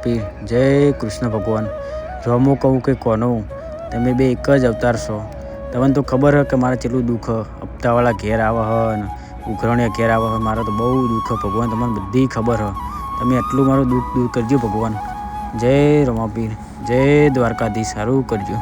રમાપીર જય કૃષ્ણ ભગવાન. રમો કહું કે કોનો, તમે બે એક જ અવતાર છો. તમને તો ખબર છે કે મારે કેટલું દુઃખ હપ્તાવાળા ઘેર આવે હ ને ઉઘરણીયા ઘેર આવે હ. મારે તો બહુ દુઃખ ભગવાન, તમને બધી ખબર હ. તમે એટલું મારું દુઃખ દૂર કરજો ભગવાન. જય રમાપીર જય દ્વારકાધીશ, સારું કરજો.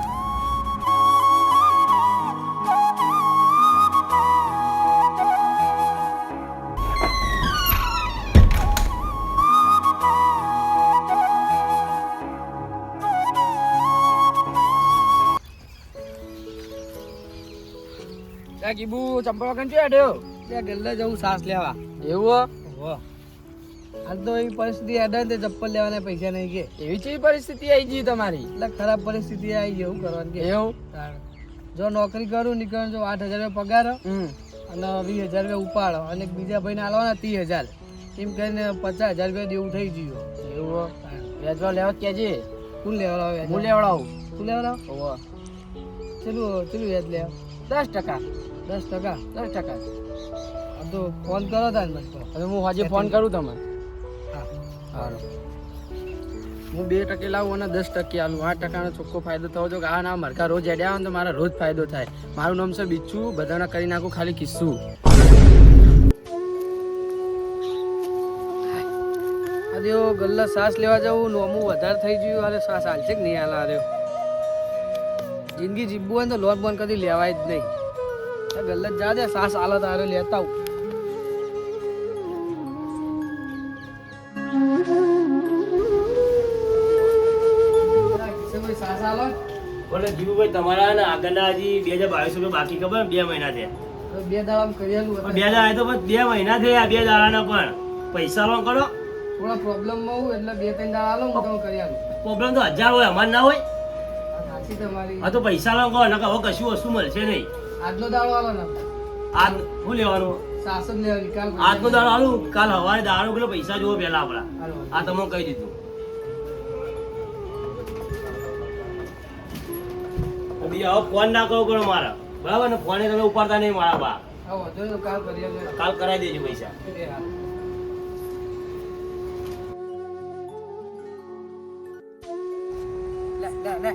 કીબુ ચંપલ વગર છે અડ્યો ત્યાં ગલ્લે જવું સાસ લેવા. એવું હાલ તો એવી પરિસ્થિતિ આડે ને ચપ્પલ લેવાના પૈસા નહીં કે એવી કેવી પરિસ્થિતિ આવી ગઈ તમારી? એટલે ખરાબ પરિસ્થિતિ આવી ગઈ. એવું કરવાનું કે એવું જો નોકરી કરું નીકળ જો 8,000 પગાર અને 20,000 રૂપિયા ઉપાડો અને બીજા ભાઈને આલવાના 30,000 એમ કરીને 50,000 રૂપિયા દેવું થઈ ગયું. એવું વેચવા લેવા કેજે. કોણ લેવડાવે? હું લેવડાવું. તું લેવડાવ. ચેલું વ્યાજ લે? 10%. 10%. 10%. આ તો ફોન કરો તાન બસ તો. હવે હું હજી ફોન કરું તમને. હા સારું. હું 2% લાવું અને 10% આલું. 8%નો ચોખ્ખો ફાયદો થવો જો કે આ ના મરઘા રોજ એડ્યા આવે ને તો મારા રોજ ફાયદો થાય. મારું નામ છે બિચ્છુ, બધાના કરી નાખું ખાલી કિસ્સું. આજે ગલ્લા સાસ લેવા જવું નોમું વધારે થઈ ગયું. અરે સાસ હાલશે કે નહીં હાલ? આર્યો જિંદગી જીવવું હોય ને તો લોન બોન કદી લેવાય જ નહીં. ગલ્લા જા દે સાસ હાલત આરે લેતા આવું. સાસ હાલો બોલે જીવુભાઈ, તમારા ને આગળના હજી 2022 રૂપિયા બાકી ખબર ને? 2 મહિના થયા. 2 દાડા કરેલું 2 દાડા તો પણ 2 મહિના થયા. 2 દાડાના પણ પૈસા લો કરો. થોડા પ્રોબ્લેમમાં હું એટલે 2-3 દાડા હાલો હું તમે કરી આલું. પ્રોબ્લેમ તો 1000 હોય, અમાર ના હોય. સાચી તમારી. આ તો પૈસા લો કરો, નકર હવે કશું વસ્તુ મળશે નહીં. આજનો દાડો હાલો ને આજ શું લેવાનું? સાસ જ લેવાની. કાલ આજનો દાડો આલું, કાલ સવારે દાડો પેલો પૈસા જુઓ પેલા આપડા. આ તમને કહી દીધું. બીજા હવે ફોન ના કરવો પડે મારા, બરાબર ને? ફોને તમે ઉપાડતા નહીં મારા બા. હા વધુ તો કાલ કરી આલું. કાલ કરાવી દેજો પૈસા. લે આપણે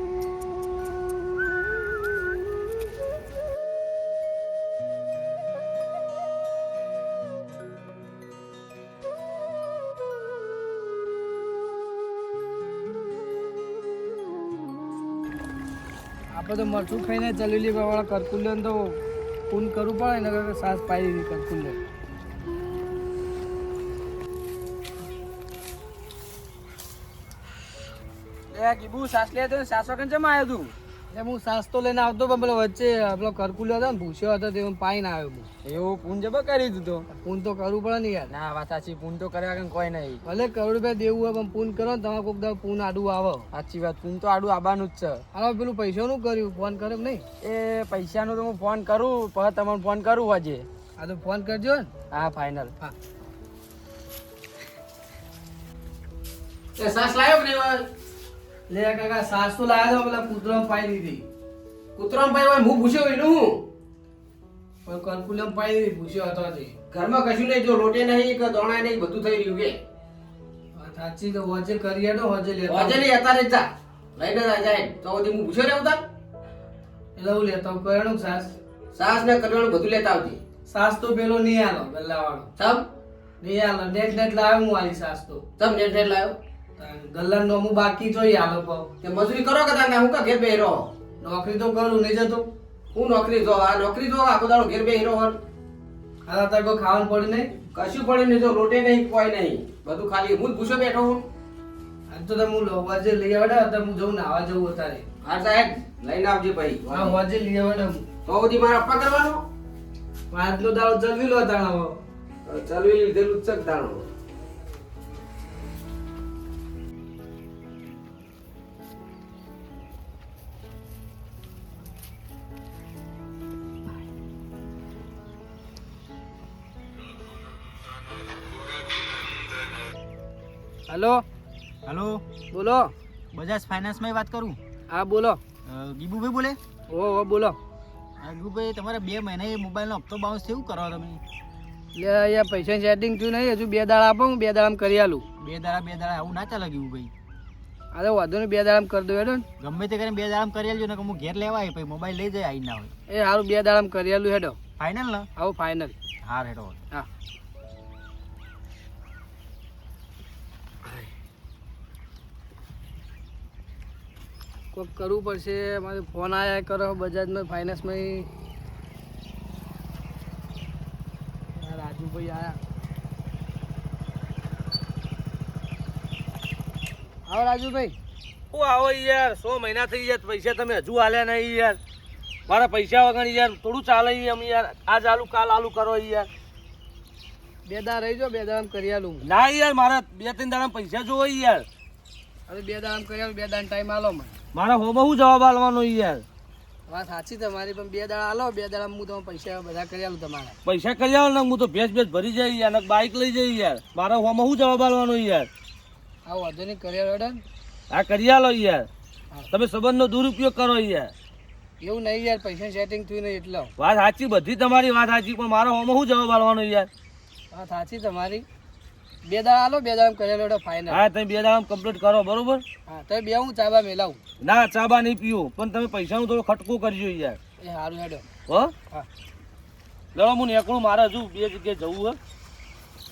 તો મરચું ખાઈને ચલેલી વાળા કરકુલ્ય તો પૂન કરવું પડે ને કે સાસ પાઈ દીધી કરકુલ્ય. લે કીબુ સાસ લે તો સાસ વગર કેમ આવ્યો તું? એટલે હું સાસ તો લઈને આવતો પણ પેલો વચ્ચે પેલો કરકુલ્યો હતો ને ભૂસ્યો હતો તે પાઈ ના આવ્યો. એવું પૂન જબર કરી દીધું. પૂન તો કરવું પડે ને યાર. ના વાત સાચી, પૂન તો કર્યા વગર કોઈ નહીં. ભલે કરોડ રૂપિયા દેવું હોય પણ પૂન કરો ને તમારે કોઈક દાવ પૂન આડું આવે. સાચી વાત, પૂન તો આડું આવવાનું જ છે. હાલો પેલું પૈસાનું કર્યું ફોન કર્યો કે નહીં? એ પૈસાનું તો હું ફોન કરું, પછી તમને ફોન કરું હજે. હા તો ફોન કરજો ને. હા ફાઇનલ. હા સાસ લાવ્યો કે નહીં? લે કાકા સાસ તો લાવ્યો તો પેલા કૂતરામાં પાઈ દીધી. કૂતરામ ભાઈ હોય હું પૂછ્યો એનું પણ કરકુલ્યમ પાઈ દીધી ભૂસ્યો હતો તે. ઘરમાં કશું નહીં, જો લોટે નહીં કે દોણા નહીં, બધું થઈ રહ્યું કે સાચી તો વચ્ચે કરી આડો વચ્ચે લેતા હોજે નહીં અત્યારે જ જા લઈને જાય તો હું પૂછ્યો ને ઉતાર એટલે હું લેતા હું કરેણું સાસ સાસ ને કરવાનું બધું લેતા આવતી. સાસ તો પેલો નહીં આલો ગલ્લા વાળો સમ નહીં આલો નેટ લાવ્યો હું આલી સાસ તો સમ નેટ નેટ લાવ્યો. ગલ્લા નો હું બાકી જોઈ આલો પાવ તે મજૂરી કરો કે તાને હું કા ઘેર બેહી રહો? નોકરી તો કરું નહીં જતો. હું નોકરી જો આ નોકરી જો આખો દાડો ઘેર બેહી રહો. હા તાર કોઈ ખાવાનું પડ્યું નહીં? કશું પડે નહીં, જો લોટે નહીં કોઈ નહીં, બધું ખાલી હું જ પૂછો બેઠો હું. આજ તો હું વજે લઈ આવડે તો હું જઉં નાવા જવું અત્યારે. હા સાહેબ લઈને આવજે ભાઈ. હા વજે લઈ આવડે હું તો સુધી મારા અપ્પા કરવાનો આજનો દાડો જલવી લો તાણા. ચલવી લીધેલું જ છે તાણો. હેલો હલો, બોલો. બજાજ ફાઇનાન્સમાં વાત કરું? હા બોલો. ગીબુભાઈ બોલે? ઓ બોલો. ગીબુભાઈ, તમારે 2 મહિના મોબાઈલનો હપ્તો બાઉન્સ થયું કરો તમે? યાર પૈસા સેટિંગ થયું નહીં, હજુ 2 દાડા આપો, હું 2 દાડામાં કરી આલું. 2 દાડા આવું ના ચાલે ગીબુભાઈ. અરે વાંધો નહીં 2 દાડામાં કરી દો હેડો ને. ગમે તે કરીને 2 દાડામાં કરી આલજો ને કે હું ઘેર લેવા આવી પછી મોબાઈલ લઈ જાય આવી ના હોય. એ સારું 2 દાડામાં કરી આલું હેડો. ફાઇનલ ને? આવું ફાઇનલ. હા હેડો. હા કોક કરવું પડશે. મારે ફોન આયા કરો બજાજમાં ફાઇનાન્સમાં. રાજુભાઈ આયા. આવો રાજુભાઈ. હું આવો યાર 100 મહિના થઈ ગયા પૈસા તમે હજુ આલ્યા નહીં યાર. મારા પૈસા વગર યાર થોડું ચાલે અમે યાર. આજ આલુ કાલ આલુ કરો યાર. 2 દાડા રહી જાઓ 2 દાડામાં કરી આલું. ના યાર મારા 2-3 દાડા પૈસા જોવો યાર. હવે 2 દાડામાં કરી આલું. 2 દાડાનો ટાઈમ આલો મને. મારા હોમાં હું જવાબ આલવાનો યાર. વાત સાચી તમારી પણ 2 દાડા આલો. 2 દાડામાં હું તમે પૈસા બધા કરી આલું તમારા. પૈસા કરી આવો ને હું તો ભેંસ ભરી જાય યાર ને બાઇક લઈ જાય યાર. મારા હોમાં હું જવાબ આલવાનો યાર. આ વાંધો નહીં કરી આલો હેડો ને. આ કરી આલો યાર. તમે સંબંધનો દુરુપયોગ કરો યાર. એવું નહીં યાર પૈસા સેટિંગ થયું નહીં એટલે. વાત સાચી બધી તમારી વાત સાચી પણ મારા હોમાં હું જવાબ આલવાનો યાર. વાત સાચી તમારી. 2 દાડા આલો 2 દાડામાં કરી આલો ફાઇનલ. હા તમે 2 દાડા કમ્પ્લીટ કરો બરોબર. હા તો 2 હું ચાબા મેલાવું. ના ચાબા નહીં પીવું પણ તમે પૈસાનું થોડું ખટકું કરજો યાર. એ સારું હેડો. હો હા લડો હું નીકળું. મારે હજુ 2 જગ્યાએ જવું હે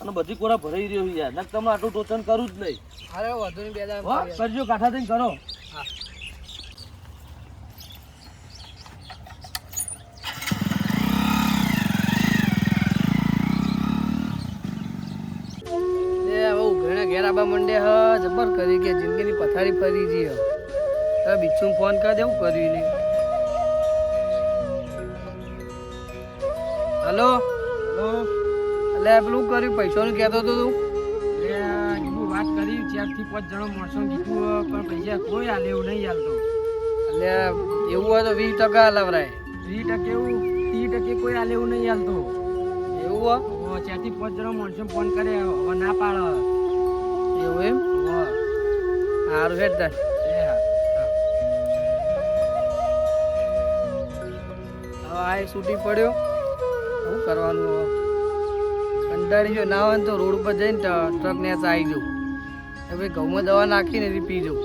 અને બધી કોરા ભરાઈ રહ્યો છે યાર. તમને આટલું ટોચન કરું જ નહીં. અરે વાંધો નહીં 2 હો દાડા કરજો કાઠા થઈને કરો. હા ઘેર આબા મંડે હ જબર કરી કે જિંદગીની પથારી ફરી જી હ. હવે બિચ્છું ફોન કરી દેવું કર્યું નહીં. હલો એટલે પેલું કર્યું પૈસાનું કહેતો હતો તું. કીધું વાત કરી 4 થી 5 જણા માણસો કીધું પણ પૈસા કોઈ હાલે એવું નહીં હાલતો. એટલે એવું હોય તો 20% હલાવરાય. 20% એવું 30% કોઈ હાલે એવું નહીં હાલતો. એવું હોય 4 થી 5 જણા માણસો ફોન કરે હવે ના પાડે. એવું એમ સારું હેડ તાર. હવે આ છૂટી પડ્યો શું કરવાનું હવે. કંટાળી ગયો ના હોય ને તો રોડ ઉપર જઈને ટ્રક ને આવી જાઉં. ભાઈ ઘઉંમાં દવા નાખીને એથી પી જાઉં.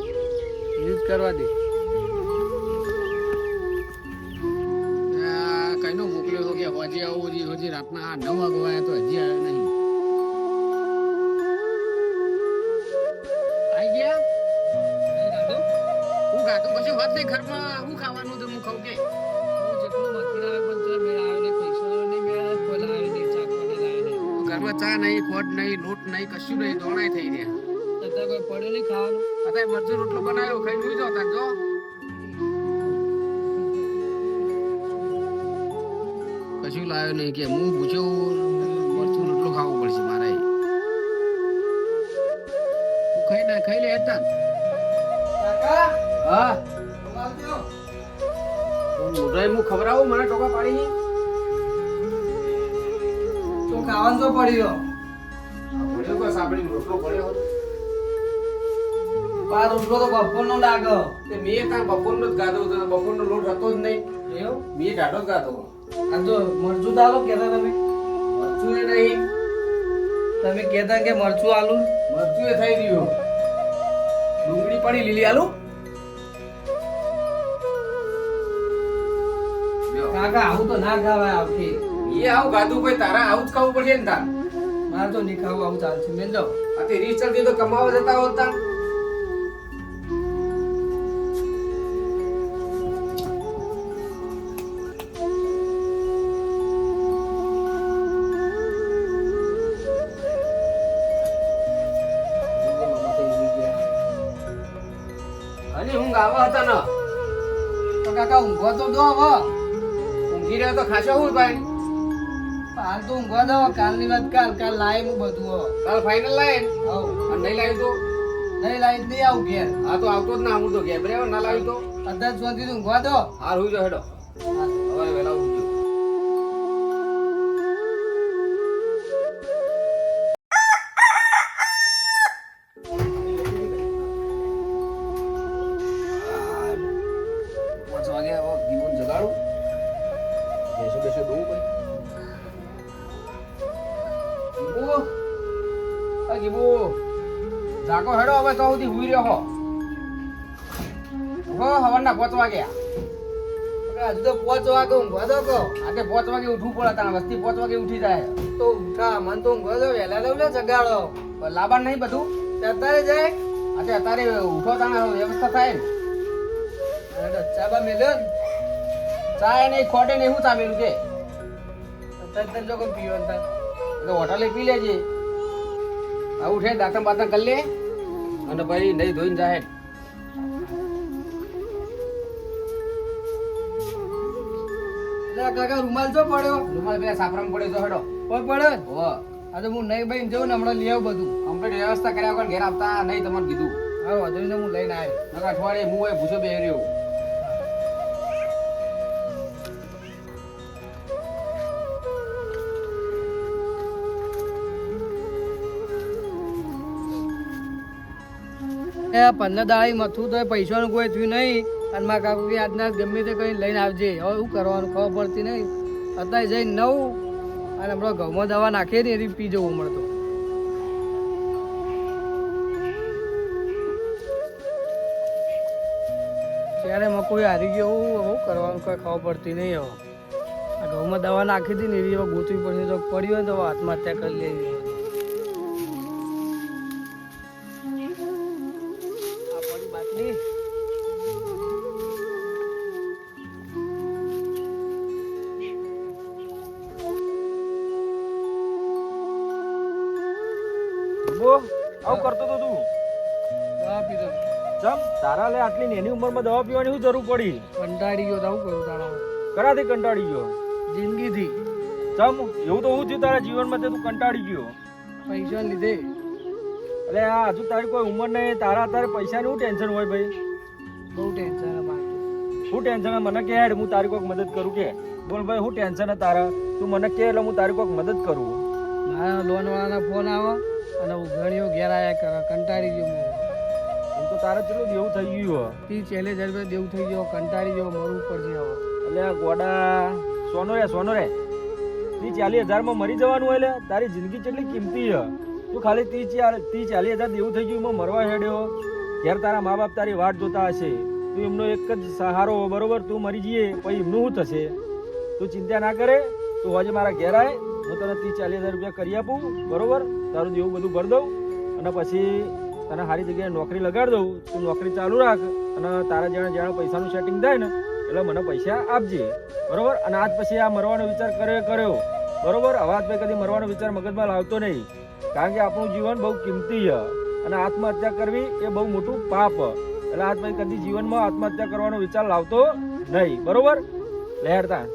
એવું જ કરવા દે. કઈનો મોકલ્યો કે હજી આવું હજી રાતના 9 વાગવા તો હજી આવ્યો નહીં. આઈ ગયા હું ગાતો પછી વાત નહીં ઘરમાં હું ખાવાનું તો હું ખાઉં કે જેટલું મથી આવે પણ તો મેળ આવે નહીં. પૈસા નહીં મેળ આવે કોઈ લાવે નહીં. ચા પાણી લાવે નહીં. ઘરમાં ચા નહીં ખોટ નહીં લોટ નહીં કશું નહીં દોણાય થઈ રહ્યા. અત્યારે કોઈ પડ્યો નહીં ખાવાનું. અત્યારે મરચું રોટલો બનાવ્યો ખાઈ જોઈ જાઓ તાર જો. કશું લાવ્યો નહીં કે હું પૂછ્યું મરચું રોટલો ખાવો પડશે મારે. ખાઈ લે હેતા. હા મોઢાઈ હું ખવડાવું મને ટોકા પાડી. તો ખાવાનું તો પડ્યો. પડ્યો બસ આપણી રોટલો પડ્યો. બાર રોટલો તો બપોરનો લાગે. તે મેં ત્યાં બપોરનો જ ગાધો હતો. બપોરનો લોટ હતો જ નહીં. એવું મેં ઢાઢો જ ગાધો. આ તો મરચું દાલો કહેતા તમે. મરચું એ નહીં તમે કહેતા કે મરચું આલુ. મરચું એ થઈ રહ્યું. ડુંગળી પડી લીલી આલુ. કાકા આવું તો ના ખાવાય આવતી. એ આવું ગાધું ભાઈ તારા આવું જ ખાવું પડશે ને તાર. મારે તો નહીં ખાવું આવું ચાલશે. મેં જાઓ આ તે રીચ ચલતી તો કમાવા જતા હોતા. હજી ઊંઘ આવા હતા ને તો કાકા ઊંઘવા તો દો હવે. ઊંઘી રહ્યો તો ખાશો હું ભાઈ. હાલ તો ઊંઘવા દો. કાલની વાત કાલ લાય હું બધું હવે. કાલ ફાઇનલ લાય ને. હવ અને નહીં લાવ્યું તો નહીં લાઈ જ નહીં આવું ઘેર. આ તો આવતો જ ના હું તો ઘેર બરાબર ના લાવ્યું તો અત્યારે શાંતિથી ઊંઘવા દો. હાર હુઈ જાઓ હેડો. હવે વહેલા ઉઠજો. જાગો હેડો હવે તો સુધી હુઈ રહ્યો હો. બપોરના 5 વાગ્યા હજુ તો 5 વાગે ઊંઘવા દો કહો. આજે 5 વાગે ઉઠવું પડે તાણ વસ્તી 5 વાગે ઉઠી જાય તો ઉઠા મને તો ઊંઘવા દો વહેલા લઉં લે જગાડો. પણ લાબાન નહીં બધું તે અત્યારે જાય આજે અત્યારે ઉઠો તાણ વ્યવસ્થા થાય ને અરે ચાબા મેલ્યો ને ચાય નહીં ખોટે નહીં શું ચામેલું છે અત્યારે તને જો કોઈ પીવાનું થાય. એટલે હોટલે પી લેજે આ ઉઠે દાંતણ બાતણ કરી લે અને પછી નહીં ધોઈને જાય એટલે આ કાકા રૂમાલ જો પડ્યો રૂમાલ પેલા સાપરામાં પડે તો હેડો કોઈ પડ્યો ને? હો આ તો હું નહીં ભાઈ જઉં ને હમણાં લઈ આવું બધું. કમ્પ્લીટ વ્યવસ્થા કર્યા વગર ઘેર આવતા નહીં તમને કીધું હા વાંધો નહીં હું લઈને આવ્યો. નકર અઠવાડિયે હું હોય ભૂસો બેહી રહ્યો એ 15 દાડા મથું તો પૈસાનું કોઈ થયું નહીં અને મારા કાકુ કે આજના ગમે તે કઈ લઈને આવજે. હવે શું કરવાનું ખબર પડતી નહીં. અત્યારે જઈને નવું અને હમણાં ઘઉંમાં દવા નાખીએ ને એની પી જવું મળતો. ત્યારે મકોઈ હારી ગયો શું કરવાનું કઈ ખબર પડતી નહીં. હવે આ ઘઉંમાં દવા નાખી હતી ને એવી હવે ગોતવી પડશે તો પડી હોય ને તો આત્મહત્યા કરી લેવી. આ પડી બાટલી. આવું કરતો તો તું દવા પીધો ચમ તારા લે આટલી નાની ઉંમરમાં દવા પીવાની શું જરૂર પડી? કંટાળી ગયો તો આવું કરું તારા કરાથી કંટાળી ગયો? જિંદગીથી ચમ એવું તો હું થયું તારા જીવનમાં તે તું કંટાળી ગયો? પૈસા લીધે એટલે આ હજુ તારી કોઈ ઉંમર નહીં, તારા અત્યારે પૈસાની શું ટેન્શન હોય ભાઈ? બહુ ટેન્શન અમારે. શું ટેન્શન મને કે હેડ હું તારી કોઈક મદદ કરું કે? બોલ ભાઈ શું ટેન્શન હે તારા? તું મને કે એટલે હું તારી કોઈક મદદ કરું. મારા લોન વાળાના ફોન આવે અને ઉઘાણીઓ ઘેર આવ્યા કરે. કંટાળી ગયો હું. એમ તો તારે ચેટલું દેવું થઈ ગયું હે? 30-40 હજાર રૂપિયા દેવું થઈ ગયો. કંટાળી ગયો મરવું પડશે હવે. એટલે આ ગોડા સોનો રે 30-40 હજારમાં મરી જવાનું હોય લે? તારી જિંદગી કેટલી કિંમતી હે. તું ખાલી 30-40 હજાર દેવું થઈ ગયું એમાં મરવા હેડ્યો. ઘેર તારા મા બાપ તારી વાટ જોતા હશે, તું એમનો એક જ સહારો બરોબર. તું મરી જઈએ પછી એમનું શું થશે? તું ચિંતા ના કરે, તું આજે મારા ઘેર આય, હું તને 30-40 હજાર રૂપિયા કરી આપું બરોબર. તારું દેવું બધું ભરી દઉં અને પછી તને સારી જગ્યાએ નોકરી લગાડી દઉં. તું નોકરી ચાલુ રાખ અને તારા જ્યાં પૈસાનું સેટિંગ થાય ને એટલે મને પૈસા આપજે બરોબર. અને આજ પછી આ મરવાનો વિચાર કર્યો બરોબર. હવે આજ પછી કદી મરવાનો વિચાર મગજમાં લાવતો નહીં, કારણ કે આપણું જીવન બહુ કિંમતી છે અને આત્મહત્યા કરવી એ બહુ મોટું પાપ. એટલે આજ પછી કદી જીવનમાં આત્મહત્યા કરવાનો વિચાર લાવતો નહીં બરોબર. લહેરતા